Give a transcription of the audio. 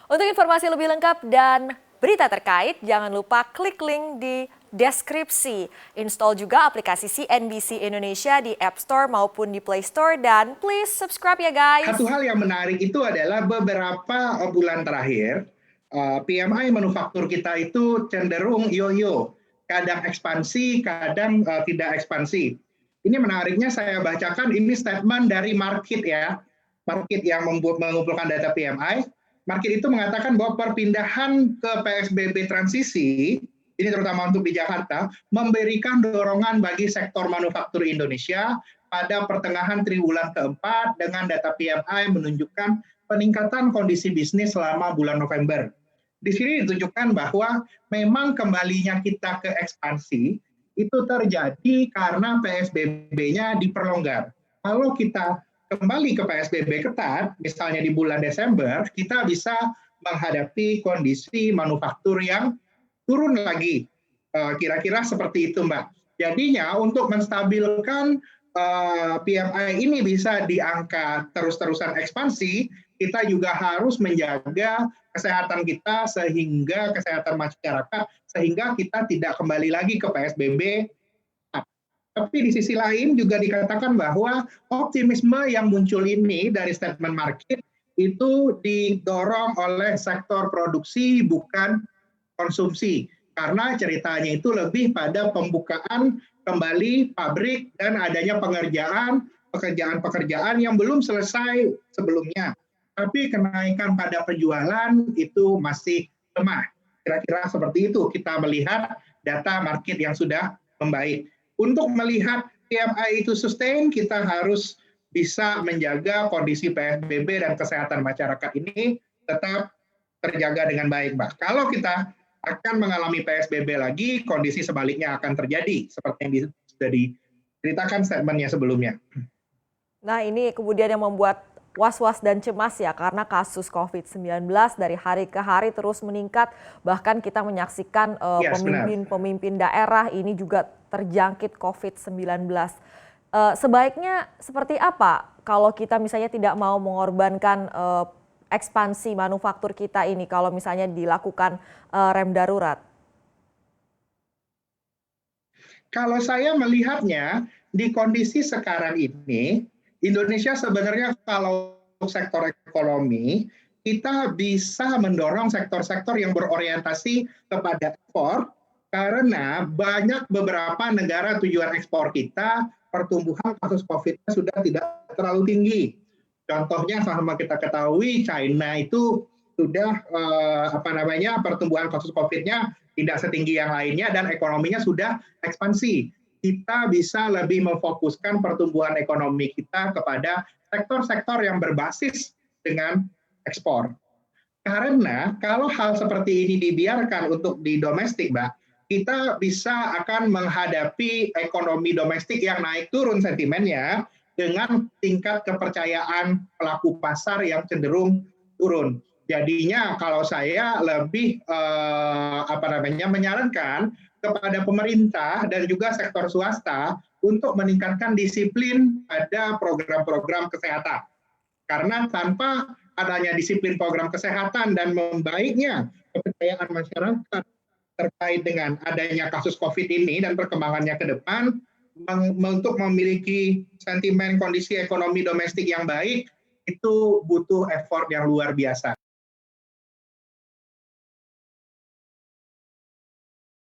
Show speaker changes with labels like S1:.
S1: Untuk informasi lebih lengkap dan berita terkait, jangan lupa klik link di deskripsi. Install juga aplikasi CNBC Indonesia di App Store maupun di Play Store dan please subscribe ya guys.
S2: Satu hal yang menarik itu adalah beberapa bulan terakhir PMI manufaktur kita itu cenderung yo-yo, kadang ekspansi, kadang tidak ekspansi. Ini menariknya saya bacakan ini statement dari market ya, market yang mengumpulkan data PMI. Market itu mengatakan bahwa perpindahan ke PSBB transisi, ini terutama untuk di Jakarta, memberikan dorongan bagi sektor manufaktur Indonesia pada pertengahan triwulan keempat dengan data PMI menunjukkan peningkatan kondisi bisnis selama bulan November. Di sini ditunjukkan bahwa memang kembalinya kita ke ekspansi itu terjadi karena PSBB-nya diperlonggar. Kalau kita kembali ke PSBB ketat, misalnya di bulan Desember, kita bisa menghadapi kondisi manufaktur yang turun lagi. Kira-kira seperti itu, Mbak. Jadinya untuk menstabilkan PMI ini bisa di angka terus-terusan ekspansi, kita juga harus menjaga kesehatan kita sehingga kesehatan masyarakat, sehingga kita tidak kembali lagi ke PSBB. Tapi di sisi lain juga dikatakan bahwa optimisme yang muncul ini dari statement market itu didorong oleh sektor produksi bukan konsumsi. Karena ceritanya itu lebih pada pembukaan kembali pabrik dan adanya pekerjaan-pekerjaan yang belum selesai sebelumnya. Tapi kenaikan pada penjualan itu masih lemah. Kira-kira seperti itu kita melihat data market yang sudah membaik. Untuk melihat PMI itu sustain, kita harus bisa menjaga kondisi PSBB dan kesehatan masyarakat ini tetap terjaga dengan baik, Mbak. Kalau kita akan mengalami PSBB lagi, kondisi sebaliknya akan terjadi, seperti yang sudah diceritakan statement-nya sebelumnya.
S1: Nah, ini kemudian yang membuat was-was dan cemas ya, karena kasus COVID-19 dari hari ke hari terus meningkat, bahkan kita menyaksikan pemimpin-pemimpin daerah ini juga terjangkit COVID-19. Sebaiknya seperti apa kalau kita misalnya tidak mau mengorbankan ekspansi manufaktur kita ini kalau misalnya dilakukan rem darurat?
S2: Kalau saya melihatnya di kondisi sekarang ini, Indonesia sebenarnya kalau sektor ekonomi, kita bisa mendorong sektor-sektor yang berorientasi kepada ekspor, karena banyak beberapa negara tujuan ekspor kita, pertumbuhan kasus COVID-nya sudah tidak terlalu tinggi. Contohnya sama kita ketahui, China itu sudah pertumbuhan kasus COVID-nya tidak setinggi yang lainnya dan ekonominya sudah ekspansi. Kita bisa lebih memfokuskan pertumbuhan ekonomi kita kepada sektor-sektor yang berbasis dengan ekspor. Karena kalau hal seperti ini dibiarkan untuk di domestik, Mbak, kita bisa akan menghadapi ekonomi domestik yang naik turun sentimennya dengan tingkat kepercayaan pelaku pasar yang cenderung turun. Jadinya kalau saya lebih menyarankan kepada pemerintah dan juga sektor swasta untuk meningkatkan disiplin pada program-program kesehatan. Karena tanpa adanya disiplin program kesehatan dan membaiknya kepercayaan masyarakat terkait dengan adanya kasus COVID ini dan perkembangannya ke depan, untuk memiliki sentimen kondisi ekonomi domestik yang baik, itu butuh effort yang luar biasa.